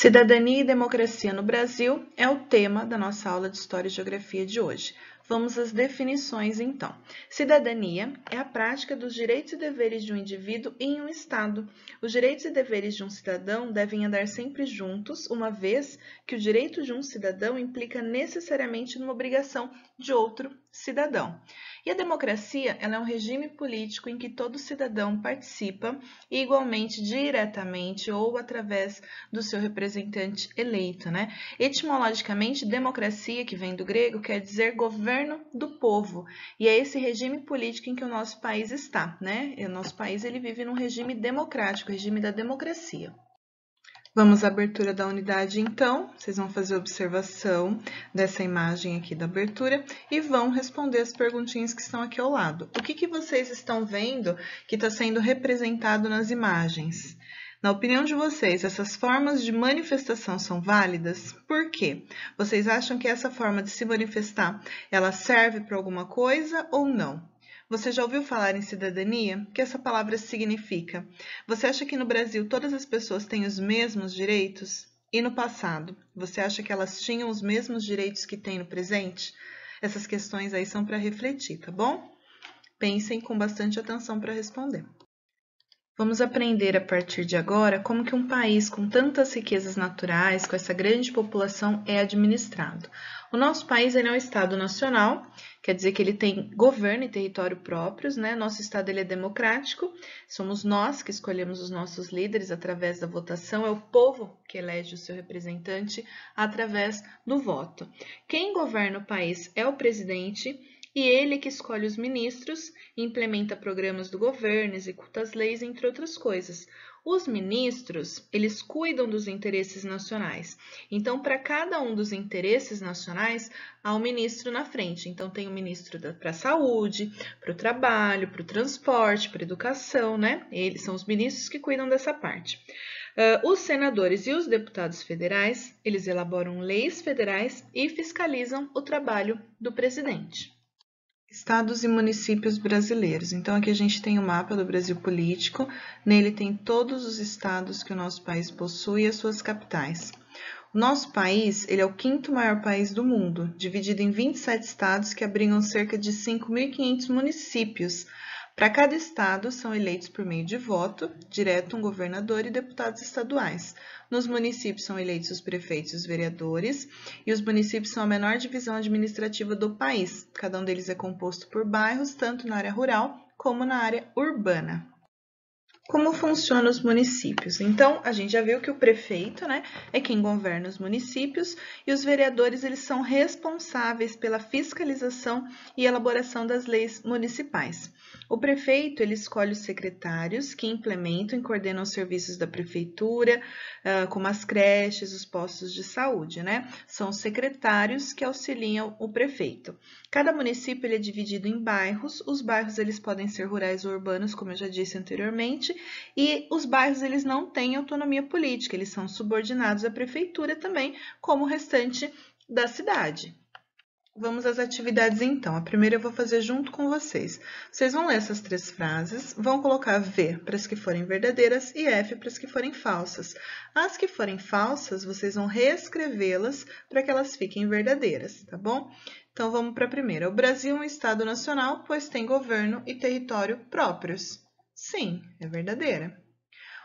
Cidadania e democracia no Brasil é o tema da nossa aula de História e Geografia de hoje. Vamos às definições, então. Cidadania é a prática dos direitos e deveres de um indivíduo em um Estado. Os direitos e deveres de um cidadão devem andar sempre juntos, uma vez que o direito de um cidadão implica necessariamente numa obrigação de outro cidadão. E a democracia ela é um regime político em que todo cidadão participa igualmente diretamente ou através do seu representante eleito, né? Etimologicamente, democracia, que vem do grego, quer dizer governo do povo, e é esse regime político em que o nosso país está, né? E o nosso país ele vive num regime democrático, regime da democracia. Vamos à abertura da unidade, então. Vocês vão fazer observação dessa imagem aqui da abertura e vão responder as perguntinhas que estão aqui ao lado. O que vocês estão vendo que está sendo representado nas imagens? Na opinião de vocês, essas formas de manifestação são válidas? Por quê? Vocês acham que essa forma de se manifestar, ela serve para alguma coisa ou não? Você já ouviu falar em cidadania? O que essa palavra significa? Você acha que no Brasil todas as pessoas têm os mesmos direitos? E no passado, você acha que elas tinham os mesmos direitos que têm no presente? Essas questões aí são para refletir, tá bom? Pensem com bastante atenção para responder. Vamos aprender a partir de agora como que um país com tantas riquezas naturais, com essa grande população, é administrado. O nosso país ele é um Estado nacional, quer dizer que ele tem governo e território próprios, né? Nosso Estado ele é democrático, somos nós que escolhemos os nossos líderes através da votação, é o povo que elege o seu representante através do voto. Quem governa o país é o presidente, e ele que escolhe os ministros, implementa programas do governo, executa as leis, entre outras coisas. Os ministros, eles cuidam dos interesses nacionais. Então, para cada um dos interesses nacionais, há um ministro na frente. Então, tem o ministro para a saúde, para o trabalho, para o transporte, para a educação, né? Eles são os ministros que cuidam dessa parte. Os senadores e os deputados federais, eles elaboram leis federais e fiscalizam o trabalho do presidente. Estados e municípios brasileiros. Então, aqui a gente tem o mapa do Brasil político. Nele tem todos os estados que o nosso país possui e as suas capitais. O nosso país ele é o quinto maior país do mundo, dividido em 27 estados que abrigam cerca de 5.500 municípios. Para cada estado, são eleitos por meio de voto, direto um governador e deputados estaduais. Nos municípios são eleitos os prefeitos e os vereadores, e os municípios são a menor divisão administrativa do país. Cada um deles é composto por bairros, tanto na área rural como na área urbana. Como funcionam os municípios? Então, a gente já viu que o prefeito, né, é quem governa os municípios e os vereadores eles são responsáveis pela fiscalização e elaboração das leis municipais. O prefeito ele escolhe os secretários que implementam e coordenam os serviços da prefeitura, como as creches, os postos de saúde, né? São os secretários que auxiliam o prefeito. Cada município ele é dividido em bairros. Os bairros eles podem ser rurais ou urbanos, como eu já disse anteriormente, e os bairros eles não têm autonomia política, eles são subordinados à prefeitura também, como o restante da cidade. Vamos às atividades então. A primeira eu vou fazer junto com vocês. Vocês vão ler essas 3 frases, vão colocar V para as que forem verdadeiras e F para as que forem falsas. As que forem falsas, vocês vão reescrevê-las para que elas fiquem verdadeiras, tá bom? Então vamos para a primeira. O Brasil é um Estado nacional, pois tem governo e território próprios. Sim, é verdadeira.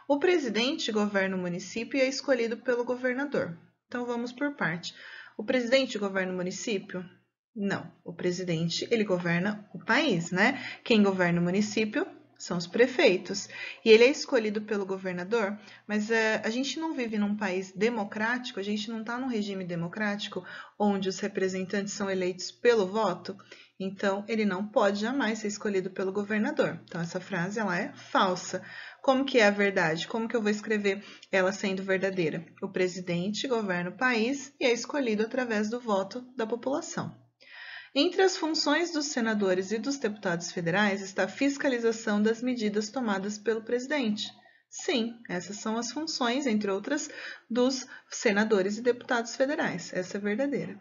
O presidente governa o município e é escolhido pelo governador. Então vamos por parte. O presidente governa o município? Não, o presidente ele governa o país, né? Quem governa o município são os prefeitos. E ele é escolhido pelo governador, mas a gente não vive num país democrático, a gente não está num regime democrático onde os representantes são eleitos pelo voto, então ele não pode jamais ser escolhido pelo governador. Então essa frase ela é falsa. Como que é a verdade? Como que eu vou escrever ela sendo verdadeira? O presidente governa o país e é escolhido através do voto da população. Entre as funções dos senadores e dos deputados federais está a fiscalização das medidas tomadas pelo presidente. Sim, essas são as funções, entre outras, dos senadores e deputados federais. Essa é verdadeira.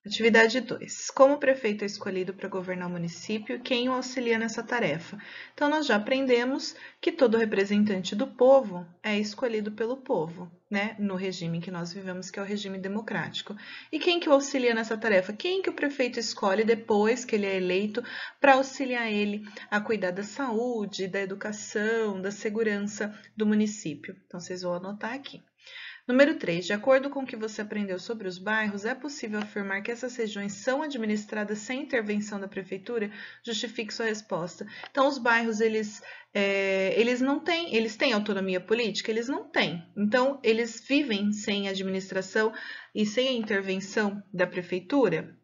Atividade 2. Como o prefeito é escolhido para governar o município e quem o auxilia nessa tarefa? Então, nós já aprendemos que todo representante do povo é escolhido pelo povo, né? No regime que nós vivemos, que é o regime democrático. E quem que o auxilia nessa tarefa? Quem que o prefeito escolhe depois que ele é eleito para auxiliar ele a cuidar da saúde, da educação, da segurança do município? Então, vocês vão anotar aqui. Número 3. De acordo com o que você aprendeu sobre os bairros, é possível afirmar que essas regiões são administradas sem intervenção da prefeitura? Justifique sua resposta. Então, os bairros, eles não têm, eles têm autonomia política? Eles não têm. Então, eles vivem sem administração e sem a intervenção da prefeitura?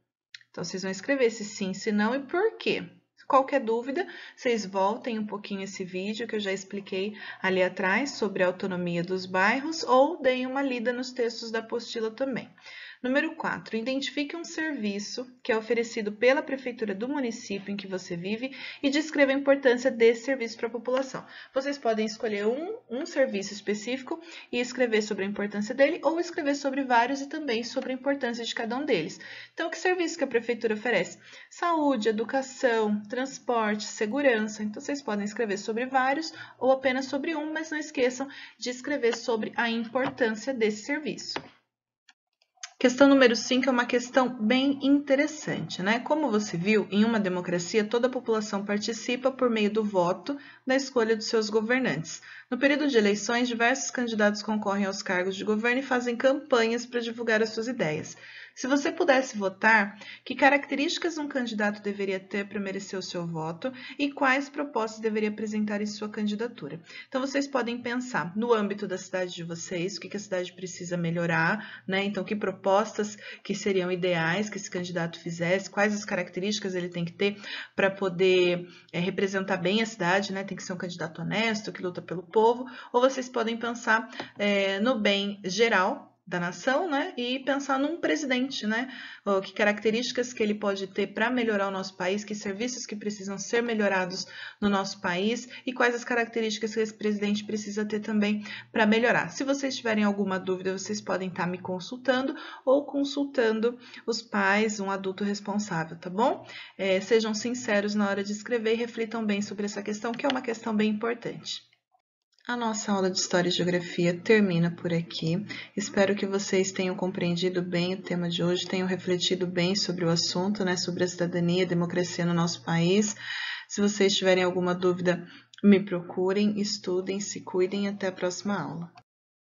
Então, vocês vão escrever se sim, se não e por quê. Qualquer dúvida, vocês voltem um pouquinho esse vídeo que eu já expliquei ali atrás sobre a autonomia dos bairros ou deem uma lida nos textos da apostila também. Número 4. Identifique um serviço que é oferecido pela prefeitura do município em que você vive e descreva a importância desse serviço para a população. Vocês podem escolher um serviço específico e escrever sobre a importância dele ou escrever sobre vários e também sobre a importância de cada um deles. Então, que serviço que a prefeitura oferece? Saúde, educação, transporte, segurança. Então, vocês podem escrever sobre vários ou apenas sobre um, mas não esqueçam de escrever sobre a importância desse serviço. Questão número 5 é uma questão bem interessante, né? Como você viu, em uma democracia, toda a população participa por meio do voto da escolha dos seus governantes. No período de eleições, diversos candidatos concorrem aos cargos de governo e fazem campanhas para divulgar as suas ideias. Se você pudesse votar, que características um candidato deveria ter para merecer o seu voto e quais propostas deveria apresentar em sua candidatura? Então, vocês podem pensar no âmbito da cidade de vocês, o que a cidade precisa melhorar, né? Então, que propostas que seriam ideais que esse candidato fizesse, quais as características ele tem que ter para poder representar bem a cidade, né? Tem que ser um candidato honesto, que luta pelo povo, ou vocês podem pensar no bem geral da nação, né? E pensar num presidente, né? Que características que ele pode ter para melhorar o nosso país, que serviços que precisam ser melhorados no nosso país e quais as características que esse presidente precisa ter também para melhorar. Se vocês tiverem alguma dúvida, vocês podem estar me consultando ou consultando os pais, um adulto responsável, tá bom? Sejam sinceros na hora de escrever e reflitam bem sobre essa questão, que é uma questão bem importante. A nossa aula de História e Geografia termina por aqui. Espero que vocês tenham compreendido bem o tema de hoje, tenham refletido bem sobre o assunto, né, sobre a cidadania e a democracia no nosso país. Se vocês tiverem alguma dúvida, me procurem, estudem, se cuidem e até a próxima aula.